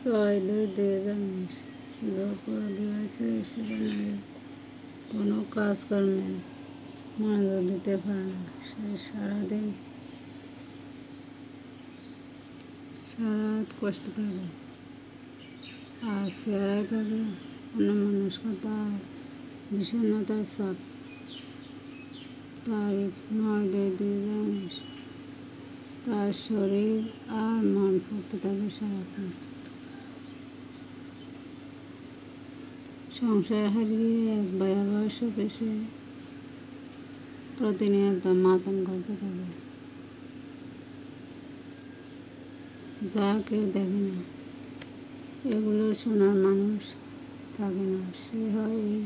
6/2/2019 জয়পুর বিবাহিত সেখানে কোনো কাজকর্মে মনোযোগ দিতে পারে না। সে সারাদিন সারারাত কষ্ট থাকে আর চেহারায় থাকে অন্যমনস্কতা আর বিষণ্ণতার ছাপ। তারিখ 9/2/2019। তার শরীর আর মন পড়তে থাকে সারাক্ষণ। সংসার হারিয়ে এক ভয়াবহ শোকে সে প্রতিনিয়ত মাতম করতে থাকে, যা কেউ দেখে না। এগুলো শোনার মানুষ থাকে না। সে হয় এই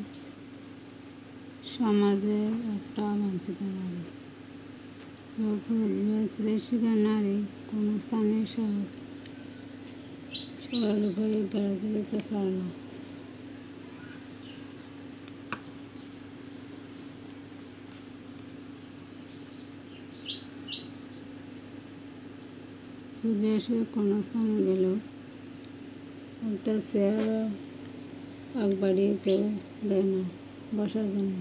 সমাজের একটা বঞ্চিত নারী। জয়পুর বিবাহিতদের শিকার নারী কোনো স্থানে সরল উপায়ে বেড়াতে যেতে পারে না। যদিও সে কোনো স্থানে গেলেও একটা চেয়ারও আগ বাড়িয়ে কেউ দেয় না বসার জন্য।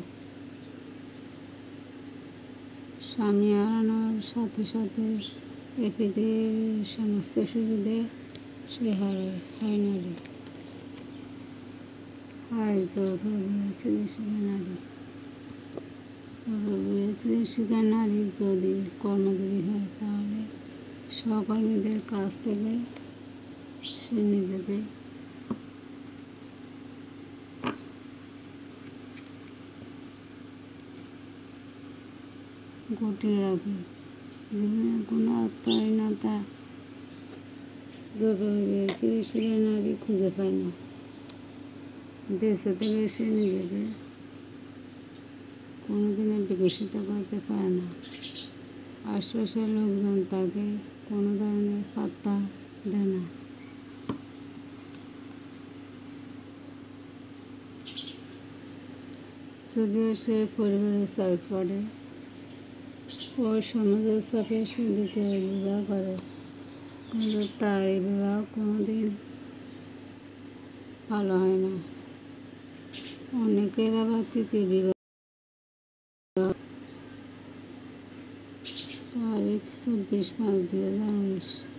স্বামী হারানোর সাথে সাথে এ পৃথিবীর সমস্ত সুবিধে সে হায় নারী। জয়পুর বিবাহিতদের শিকার নারী। জয়পুর বিবাহিতদের শিকার নারী যদি কর্মজীবী হয় তাহলে সহকর্মীদের কাছ থেকে সে নিজেকে গুটিয়ে রাখে। জীবনের কোনো অর্থহীনতা জয়পুর বিবাহিতদের শিকার নারী খুঁজে পায় না। দেশে থেকে সে নিজেকে কোনোদিনও বিকশিত করতে পারে না। আশপাশের লোকজন তাকে কোনো ধরনের পাত্তা দেয় না। যদিও সে পরিবারের চাপে পড়ে ও সমাজের চাপে সে দ্বিতীয় বিবাহ করে, কিন্তু তার এই বিবাহ কোনোদিন ভালো হয় না। অনেকের আবার তৃতীয় বিবাহ। তারিখ 24/5/2019।